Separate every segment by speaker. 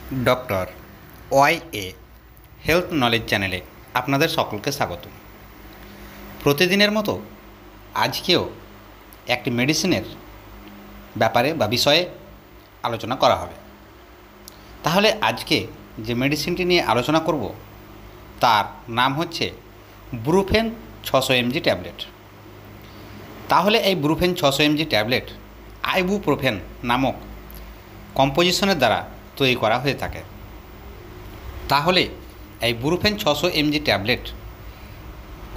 Speaker 1: Doctor Y A health knowledge চ্যানেলে আপনাদের সকলকে স্বাগত। প্রতিদিনের মতো আজকেও একটি মেডিসিনের ব্যাপারে বা বিষয়ে আলোচনা করা হবে। তাহলে আজকে যে মেডিসিনটি নিয়ে আলোচনা করব তার নাম হচ্ছে ব্রুফেন 600 mg ট্যাবলেট। তাহলে এই ব্রুফেন 600 mg ট্যাবলেট আইবুপ্রোফেন নামক কম্পোজিশনের দ্বারা তৈরি করা হয়ে থাকে। তাহলে এই ব্রুফেন 600 mg ট্যাবলেট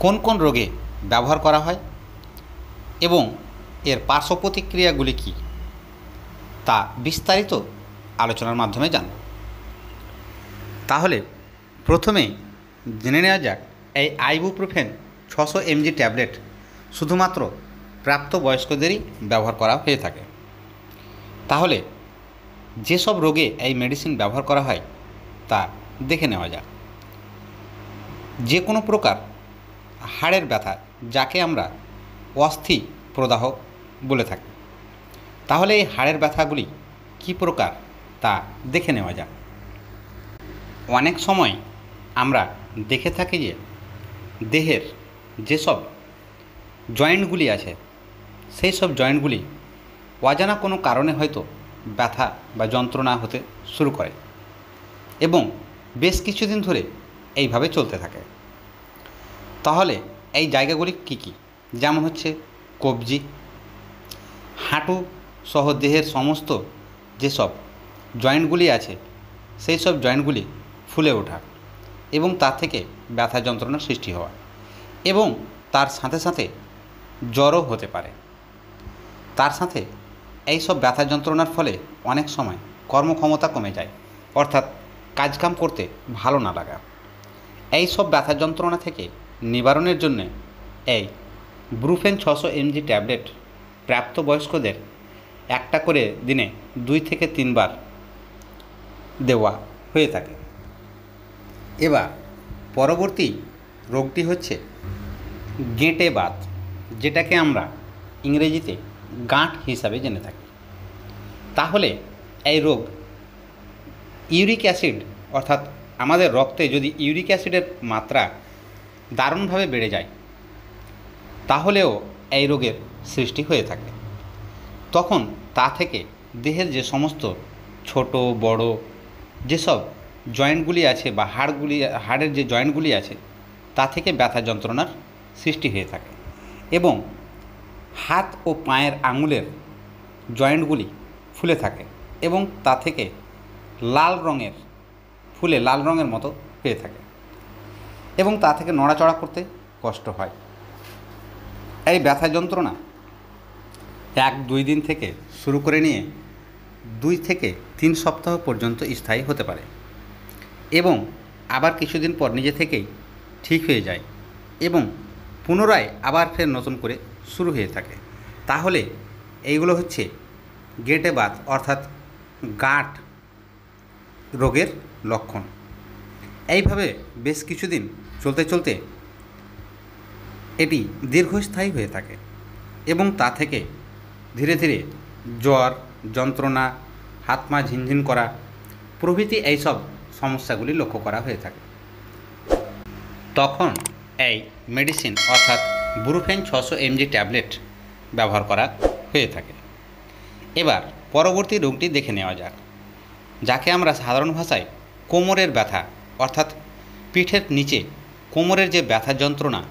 Speaker 1: কোন কোন রোগে ব্যবহার করা হয় এবং এর পার্শ্ব প্রতিক্রিয়াগুলি কী তা বিস্তারিত আলোচনার মাধ্যমে জানব। তাহলে প্রথমেই জেনে নেওয়া যাক এই আইবুপ্রোফেন 600 mg ট্যাবলেট শুধুমাত্র প্রাপ্তবয়স্কদেরই ব্যবহার করা হয়ে থাকে। তাহলে যেসব রোগে এই মেডিসিন ব্যবহার করা হয় তা দেখে নেওয়া যাক। যে কোনো প্রকার হাড়ের ব্যথা, যাকে আমরা অস্থি প্রদাহ বলে থাকি, তাহলে এই হাড়ের ব্যথাগুলি কী প্রকার তা দেখে নেওয়া যাক। অনেক সময় আমরা দেখে থাকি যে দেহের যেসব জয়েন্টগুলি আছে সেই সব জয়েন্টগুলি অজানা কোনো কারণে হয়তো ব্যথা বা যন্ত্রণা হতে শুরু করে এবং বেশ কিছুদিন ধরে এইভাবে চলতে থাকে। তাহলে এই জায়গাগুলি কী কী? যেমন হচ্ছে কবজি, হাঁটু সহ দেহের সমস্ত যেসব জয়েন্টগুলি আছে সেই সব জয়েন্টগুলি ফুলে ওঠা এবং তা থেকে ব্যথা যন্ত্রণার সৃষ্টি হওয়া এবং তার সাথে সাথে জ্বরও হতে পারে। তার সাথে এই সব ব্যথা যন্ত্রণার ফলে অনেক সময় কর্মক্ষমতা কমে যায়, অর্থাৎ কাজকাম করতে ভালো না লাগা। এই সব ব্যথা যন্ত্রণা থেকে নিবারণের জন্য এই ব্রুফেন 600 mg ট্যাবলেট প্রাপ্তবয়স্কদের একটা করে দিনে 2 থেকে 3 বার দেওয়া হয়ে থাকে। এবার পরবর্তী রোগটি হচ্ছে গেঁটে বাত, যেটাকে আমরা ইংরেজিতে গাঁট হিসাবে জেনে থাকি। তাহলে এই রোগ ইউরিক অ্যাসিড, অর্থাৎ আমাদের রক্তে যদি ইউরিক অ্যাসিডের মাত্রা দারুণভাবে বেড়ে যায় তাহলেও এই রোগের সৃষ্টি হয়ে থাকে। তখন তা থেকে দেহের যে সমস্ত ছোট বড় যেসব জয়েন্টগুলি আছে বা হাড়ের যে জয়েন্টগুলি আছে তা থেকে ব্যথা যন্ত্রণার সৃষ্টি হয়ে থাকে এবং হাত ও পায়ের আঙুলের জয়েন্টগুলি ফুলে থাকে এবং তা থেকে লাল রঙের মতো হয়ে থাকে এবং তা থেকে নড়াচড়া করতে কষ্ট হয়। এই ব্যথা যন্ত্রণা 1-2 দিন থেকে শুরু করে নিয়ে 2 থেকে 3 সপ্তাহ পর্যন্ত স্থায়ী হতে পারে এবং আবার কিছুদিন পর নিজে থেকেই ঠিক হয়ে যায় এবং পুনরায় আবার ফের নতুন করে শুরু হয়ে থাকে। তাহলে এইগুলো হচ্ছে গেঁটে বাত অর্থাৎ গাঁট রোগের লক্ষণ। এইভাবে বেশ কিছুদিন চলতে চলতে এটি দীর্ঘস্থায়ী হয়ে থাকে এবং তা থেকে ধীরে ধীরে জ্বর, যন্ত্রণা, হাত পা ঝিনঝিন করা প্রভৃতি এইসব সমস্যাগুলি লক্ষ্য করা হয়ে থাকে। তখন এই মেডিসিন অর্থাৎ ব্রুফেন 600 mg ট্যাবলেট ব্যবহার করা হয়ে থাকে। এবার পরবর্তী রোগটি দেখে নেওয়া যাক, যাকে আমরা সাধারণ ভাষায় কোমরের ব্যথা অর্থাৎ পিঠের নিচে কোমরের যে ব্যথা যন্ত্রণা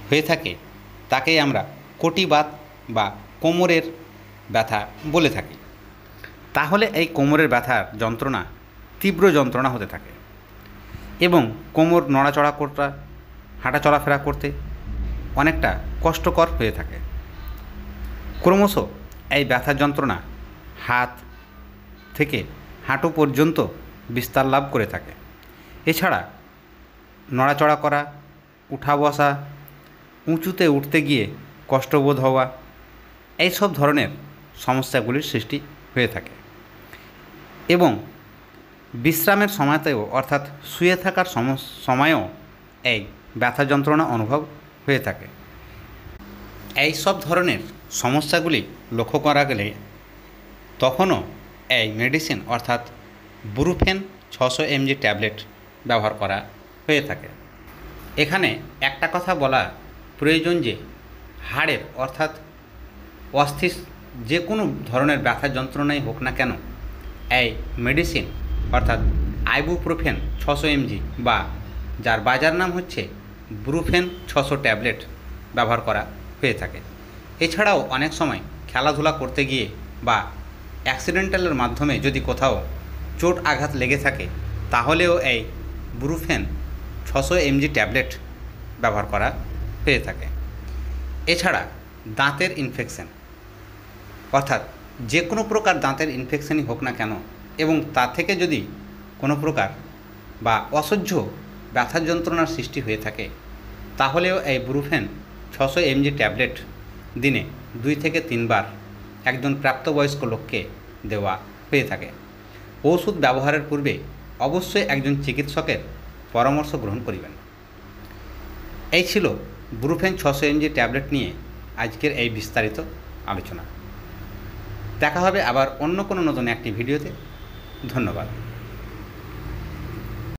Speaker 1: হয়ে থাকে তাকেই আমরা কটিবাত বা কোমরের ব্যথা বলে থাকি। তাহলে এই কোমরের ব্যথার যন্ত্রণা তীব্র যন্ত্রণা হতে থাকে এবং কোমর নড়াচড়া করতে, হাঁটা চলাফেরা করতে অনেকটা কষ্টকর হয়ে থাকে। ক্রমশ এই ব্যথা যন্ত্রণা হাত থেকে হাঁটু পর্যন্ত বিস্তার লাভ করে থাকে। এছাড়া নড়াচড়া করা, উঠা বসা, উঁচুতে উঠতে গিয়ে কষ্টবোধ হওয়া এই সব ধরনের সমস্যাগুলির সৃষ্টি হয়ে থাকে এবং বিশ্রামের সময়তেও অর্থাৎ শুয়ে থাকার সময়েও এই ব্যথা যন্ত্রণা অনুভব হয়ে থাকে। এই সব ধরনের সমস্যাগুলি লক্ষ্য করা গেলে তখনও এই মেডিসিন অর্থাৎ ব্রুফেন 600 mg ট্যাবলেট ব্যবহার করা হয়ে থাকে। এখানে একটা কথা বলা প্রয়োজন যে হাড়ের অর্থাৎ অস্থির যে কোনো ধরনের ব্যথা যন্ত্রণাই হোক না কেন এই মেডিসিন অর্থাৎ আইবুপ্রোফেন 600 mg বা যার বাজার নাম হচ্ছে ব্রুফেন 600 ট্যাবলেট ব্যবহার করা হয়ে থাকে। এছাড়াও অনেক সময় খেলাধুলা করতে গিয়ে বা অ্যাক্সিডেন্টালের মাধ্যমে যদি কোথাও চোট আঘাত লেগে থাকে তাহলেও এই ব্রুফেন 600 mg ট্যাবলেট ব্যবহার করা হয়ে থাকে। এছাড়া দাঁতের ইনফেকশন অর্থাৎ যে কোনো প্রকার দাঁতের ইনফেকশনই হোক না কেন এবং তা থেকে যদি কোনো প্রকার বা অসহ্য ব্যথা যন্ত্রণার সৃষ্টি হয়ে থাকে তাহলেও এই ব্রুফেন 600 mg ট্যাবলেট দিনে 2 থেকে 3 বার একজন প্রাপ্তবয়স্ক লোককে দেওয়া হয়ে থাকে। ওষুধ ব্যবহারের পূর্বে অবশ্যই একজন চিকিৎসকের পরামর্শ গ্রহণ করিবেন। এই ছিল ব্রুফেন 600 mg ট্যাবলেট নিয়ে আজকের এই বিস্তারিত আলোচনা। দেখা হবে আবার অন্য কোনো নতুন একটি ভিডিওতে। ধন্যবাদ।